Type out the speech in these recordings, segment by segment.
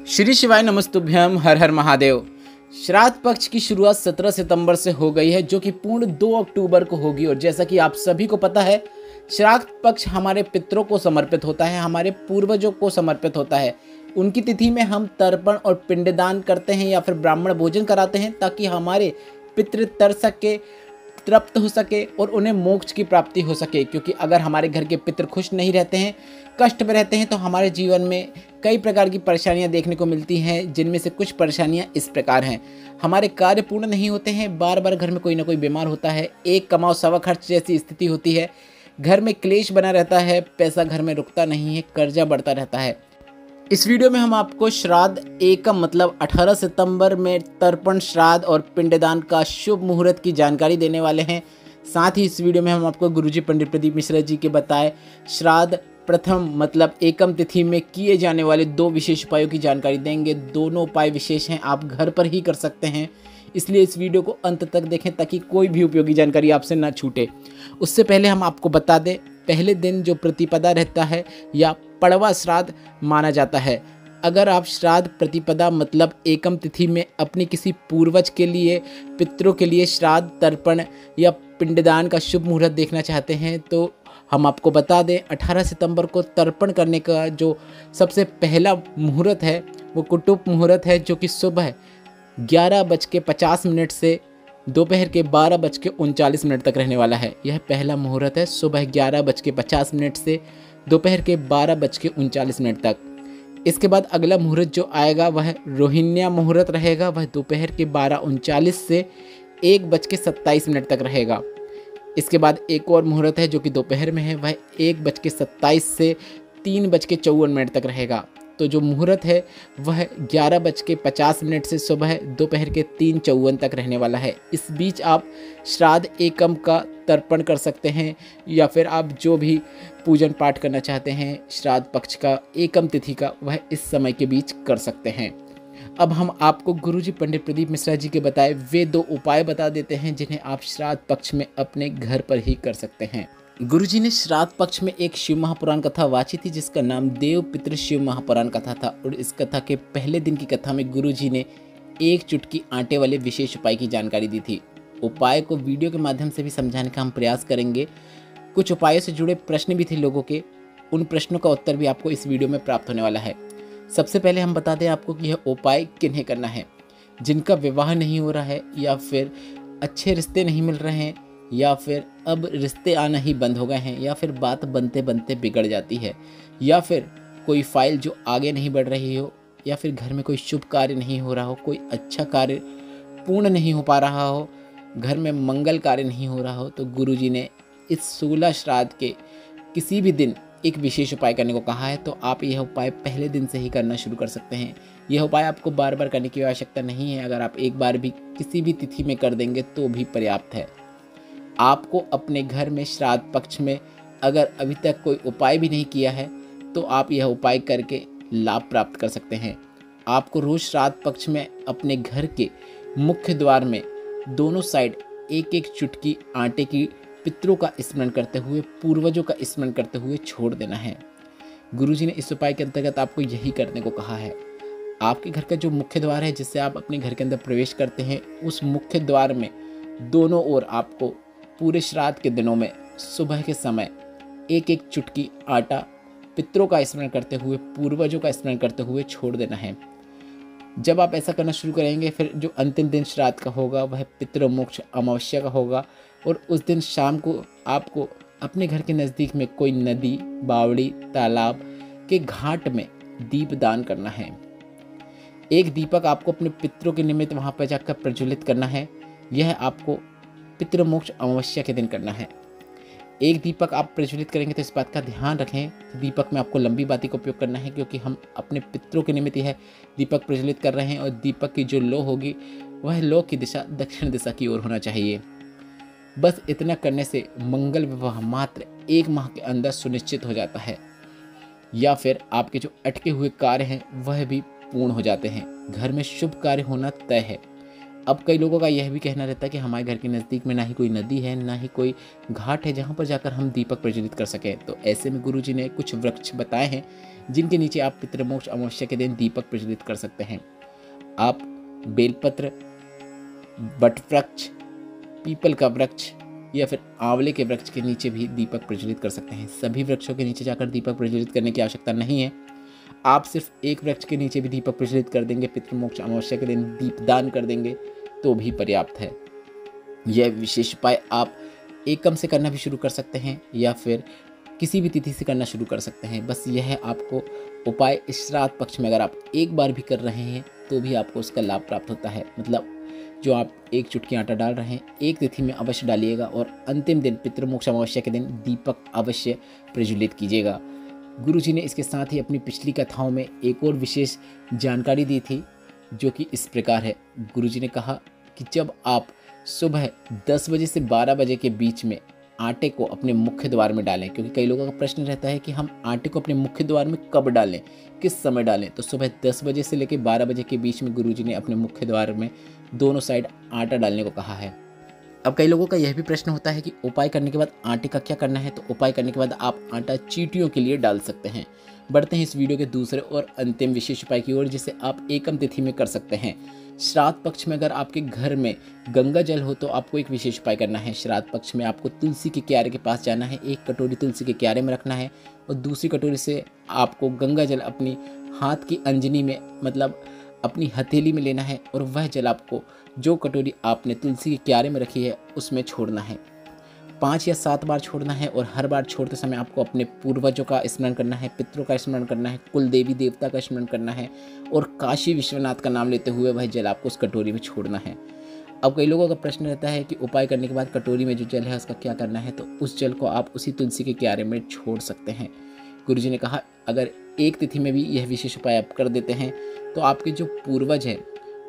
श्री शिवाय नमस्तुभ्यम, हर हर महादेव। श्राद्ध पक्ष की शुरुआत 17 सितंबर से हो गई है, जो कि पूर्ण 2 अक्टूबर को होगी। और जैसा कि आप सभी को पता है, श्राद्ध पक्ष हमारे पितरों को समर्पित होता है, हमारे पूर्वजों को समर्पित होता है। उनकी तिथि में हम तर्पण और पिंडदान करते हैं या फिर ब्राह्मण भोजन कराते हैं, ताकि हमारे पितृ तर सके, तृप्त हो सके और उन्हें मोक्ष की प्राप्ति हो सके। क्योंकि अगर हमारे घर के पितृ खुश नहीं रहते हैं, कष्ट में रहते हैं, तो हमारे जीवन में कई प्रकार की परेशानियां देखने को मिलती हैं, जिनमें से कुछ परेशानियां इस प्रकार हैं। हमारे कार्य पूर्ण नहीं होते हैं, बार बार घर में कोई ना कोई बीमार होता है, एक कमाओ सवा खर्च जैसी स्थिति होती है, घर में क्लेश बना रहता है, पैसा घर में रुकता नहीं है, कर्जा बढ़ता रहता है। इस वीडियो में हम आपको श्राद्ध एकम मतलब 18 सितंबर में तर्पण, श्राद्ध और पिंडदान का शुभ मुहूर्त की जानकारी देने वाले हैं। साथ ही इस वीडियो में हम आपको गुरुजी पंडित प्रदीप मिश्रा जी के बताए श्राद्ध प्रथम मतलब एकम तिथि में किए जाने वाले 2 विशेष उपायों की जानकारी देंगे। दोनों उपाय विशेष हैं, आप घर पर ही कर सकते हैं, इसलिए इस वीडियो को अंत तक देखें ताकि कोई भी उपयोगी जानकारी आपसे ना छूटे। उससे पहले हम आपको बता दें, पहले दिन जो प्रतिपदा रहता है या पड़वा श्राद्ध माना जाता है। अगर आप श्राद्ध प्रतिपदा मतलब एकम तिथि में अपने किसी पूर्वज के लिए, पितरों के लिए श्राद्ध, तर्पण या पिंडदान का शुभ मुहूर्त देखना चाहते हैं, तो हम आपको बता दें 18 सितंबर को तर्पण करने का जो सबसे पहला मुहूर्त है वो कुटुंब मुहूर्त है, जो कि सुबह 11:50 से दोपहर के 12:39 तक रहने वाला है। यह पहला मुहूर्त है, सुबह 11:50 से दोपहर के 12:39 तक। इसके बाद अगला मुहूर्त जो आएगा वह रोहिण्या मुहूर्त रहेगा, वह दोपहर के 12:39 से 1:27 तक रहेगा। इसके बाद एक और मुहूर्त है जो कि दोपहर में है, वह 1:27 से 3:54 तक रहेगा। तो जो मुहूर्त है वह 11:50 से सुबह दोपहर के 3:54 तक रहने वाला है। इस बीच आप श्राद्ध एकम का तर्पण कर सकते हैं या फिर आप जो भी पूजन पाठ करना चाहते हैं श्राद्ध पक्ष का, एकम तिथि का, वह इस समय के बीच कर सकते हैं। अब हम आपको गुरुजी पंडित प्रदीप मिश्रा जी के बताए वे 2 उपाय बता देते हैं, जिन्हें आप श्राद्ध पक्ष में अपने घर पर ही कर सकते हैं। गुरुजी ने श्राद्ध पक्ष में एक शिव महापुराण कथा वाची थी, जिसका नाम देव पितृ शिव महापुराण कथा था। और इस कथा के पहले दिन की कथा में गुरुजी ने 1 चुटकी आटे वाले विशेष उपाय की जानकारी दी थी। उपाय को वीडियो के माध्यम से भी समझाने का हम प्रयास करेंगे। कुछ उपायों से जुड़े प्रश्न भी थे लोगों के, उन प्रश्नों का उत्तर भी आपको इस वीडियो में प्राप्त होने वाला है। सबसे पहले हम बता दें आपको कि यह उपाय किन्हें करना है। जिनका विवाह नहीं हो रहा है, या फिर अच्छे रिश्ते नहीं मिल रहे हैं, या फिर अब रिश्ते आना ही बंद हो गए हैं, या फिर बात बनते बनते बिगड़ जाती है, या फिर कोई फाइल जो आगे नहीं बढ़ रही हो, या फिर घर में कोई शुभ कार्य नहीं हो रहा हो, कोई अच्छा कार्य पूर्ण नहीं हो पा रहा हो, घर में मंगल कार्य नहीं हो रहा हो, तो गुरुजी ने इस 16 श्राद्ध के किसी भी दिन एक विशेष उपाय करने को कहा है। तो आप यह उपाय पहले दिन से ही करना शुरू कर सकते हैं। यह उपाय आपको बार बार करने की आवश्यकता नहीं है। अगर आप एक बार भी किसी भी तिथि में कर देंगे तो भी पर्याप्त है। आपको अपने घर में श्राद्ध पक्ष में अगर अभी तक कोई उपाय भी नहीं किया है, तो आप यह उपाय करके लाभ प्राप्त कर सकते हैं। आपको रोज श्राद्ध पक्ष में अपने घर के मुख्य द्वार में दोनों साइड 1-1 चुटकी आटे की पितरों का स्मरण करते हुए, पूर्वजों का स्मरण करते हुए छोड़ देना है। गुरुजी ने इस उपाय के अंतर्गत आपको यही करने को कहा है। आपके घर का जो मुख्य द्वार है, जिससे आप अपने घर के अंदर प्रवेश करते हैं, उस मुख्य द्वार में दोनों ओर आपको पूरे श्राद्ध के दिनों में सुबह के समय 1-1 चुटकी आटा पितरों का स्मरण करते हुए, पूर्वजों का स्मरण करते हुए छोड़ देना है। जब आप ऐसा करना शुरू करेंगे, फिर जो अंतिम दिन श्राद्ध का होगा वह पितृमोक्ष अमावस्या का होगा। और उस दिन शाम को आपको अपने घर के नज़दीक में कोई नदी, बावड़ी, तालाब के घाट में दीप दान करना है। एक दीपक आपको अपने पितरों के निमित्त वहाँ पर जाकर प्रज्वलित करना है। यह आपको पितृमोक्ष अमावस्या के दिन करना है। एक दीपक आप प्रज्वलित करेंगे तो इस बात का ध्यान रखें कि दीपक में आपको लंबी बाती का उपयोग करना है, क्योंकि हम अपने पितरों के निमित्त यह दीपक प्रज्वलित कर रहे हैं। और दीपक की जो लो होगी वह लो की दिशा दक्षिण दिशा की ओर होना चाहिए। बस इतना करने से मंगल विवाह मात्र 1 माह के अंदर सुनिश्चित हो जाता है, या फिर आपके जो अटके हुए कार्य हैं वह भी पूर्ण हो जाते हैं। घर में शुभ कार्य होना तय है। अब कई लोगों का यह भी कहना रहता है कि हमारे घर के नज़दीक में ना ही कोई नदी है, ना ही कोई घाट है जहाँ पर जाकर हम दीपक प्रज्वलित कर सकें। तो ऐसे में गुरुजी ने कुछ वृक्ष बताए हैं जिनके नीचे आप पितृमोक्ष अमावस्या के दिन दीपक प्रज्वलित कर सकते हैं। आप बेलपत्र, बट वृक्ष, पीपल का वृक्ष या फिर आंवले के वृक्ष के नीचे भी दीपक प्रज्वलित कर सकते हैं। सभी वृक्षों के नीचे जाकर दीपक प्रज्वलित करने की आवश्यकता नहीं है। आप सिर्फ एक वृक्ष के नीचे भी दीपक प्रज्वलित कर देंगे, पितृमोक्ष अमावस्या के दिन दीपदान कर देंगे तो भी पर्याप्त है। यह विशेष उपाय आप एकम से करना भी शुरू कर सकते हैं या फिर किसी भी तिथि से करना शुरू कर सकते हैं। बस यह है आपको उपाय इस श्राद्ध पक्ष में अगर आप एक बार भी कर रहे हैं तो भी आपको उसका लाभ प्राप्त होता है। मतलब जो आप एक चुटकी आटा डाल रहे हैं, एक तिथि में अवश्य डालिएगा और अंतिम दिन पितृमोक्ष अमावस्या के दिन दीपक अवश्य प्रज्वलित कीजिएगा। गुरुजी ने इसके साथ ही अपनी पिछली कथाओं में एक और विशेष जानकारी दी थी जो कि इस प्रकार है। गुरुजी ने कहा कि जब आप सुबह 10 बजे से 12 बजे के बीच में आटे को अपने मुख्य द्वार में डालें, क्योंकि कई लोगों का प्रश्न रहता है कि हम आटे को अपने मुख्य द्वार में कब डालें, किस समय डालें। तो सुबह 10 बजे से लेकर 12 बजे के बीच में गुरुजी ने अपने मुख्य द्वार में दोनों साइड आटा डालने को कहा है। अब कई लोगों का यह भी प्रश्न होता है कि उपाय करने के बाद आटे का क्या करना है। तो उपाय करने के बाद आप आटा चींटियों के लिए डाल सकते हैं। बढ़ते हैं इस वीडियो के दूसरे और अंतिम विशेष उपाय की ओर, जिसे आप एकम तिथि में कर सकते हैं। श्राद्ध पक्ष में अगर आपके घर में गंगा जल हो तो आपको एक विशेष उपाय करना है। श्राद्ध पक्ष में आपको तुलसी के क्यारे के पास जाना है, एक कटोरी तुलसी के क्यारे में रखना है और दूसरी कटोरी से आपको गंगा जल अपनी हाथ की अंजनी में, मतलब अपनी हथेली में लेना है और वह जल आपको जो कटोरी आपने तुलसी के क्यारे में रखी है उसमें छोड़ना है। 5 या 7 बार छोड़ना है और हर बार छोड़ते समय आपको अपने पूर्वजों का स्मरण करना है, पितरों का स्मरण करना है, कुल देवी देवता का स्मरण करना है और काशी विश्वनाथ का नाम लेते हुए वह जल आपको उस कटोरी में छोड़ना है। अब कई लोगों का प्रश्न रहता है कि उपाय करने के बाद कटोरी में जो जल है उसका क्या करना है। तो उस जल को आप उसी तुलसी के क्यारे में छोड़ सकते हैं। गुरुजी ने कहा अगर एक तिथि में भी यह विशेष उपाय आप कर देते हैं तो आपके जो पूर्वज हैं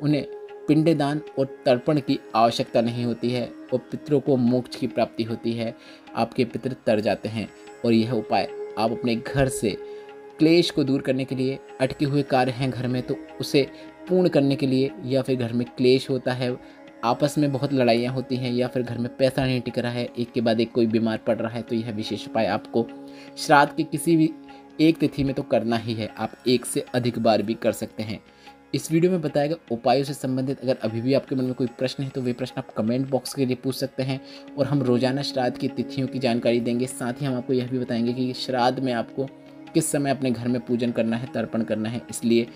उन्हें पिंडदान और तर्पण की आवश्यकता नहीं होती है और पितरों को मोक्ष की प्राप्ति होती है। आपके पितर तर जाते हैं और यह उपाय आप अपने घर से क्लेश को दूर करने के लिए, अटके हुए कार्य हैं घर में तो उसे पूर्ण करने के लिए, या फिर घर में क्लेश होता है, आपस में बहुत लड़ाइयाँ होती हैं, या फिर घर में पैसा नहीं टिक रहा है, एक के बाद एक कोई बीमार पड़ रहा है, तो यह विशेष उपाय आपको श्राद्ध के किसी भी एक तिथि में तो करना ही है। आप एक से अधिक बार भी कर सकते हैं। इस वीडियो में बताया गया उपायों से संबंधित अगर अभी भी आपके मन में कोई प्रश्न है तो वे प्रश्न आप कमेंट बॉक्स के लिए पूछ सकते हैं और हम रोजाना श्राद्ध की तिथियों की जानकारी देंगे। साथ ही हम आपको यह भी बताएंगे कि श्राद्ध में आपको किस समय अपने घर में पूजन करना है, तर्पण करना है। इसलिए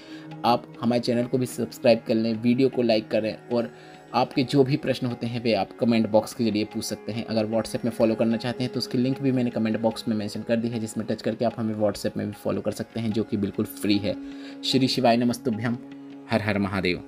आप हमारे चैनल को भी सब्सक्राइब कर लें, वीडियो को लाइक करें और आपके जो भी प्रश्न होते हैं वे आप कमेंट बॉक्स के जरिए पूछ सकते हैं। अगर व्हाट्सएप में फॉलो करना चाहते हैं तो उसकी लिंक भी मैंने कमेंट बॉक्स में मेंशन कर दी है, जिसमें टच करके आप हमें व्हाट्सएप में भी फॉलो कर सकते हैं, जो कि बिल्कुल फ्री है। श्री शिवाय नमस्तुभ्यम। हर हर महादेव।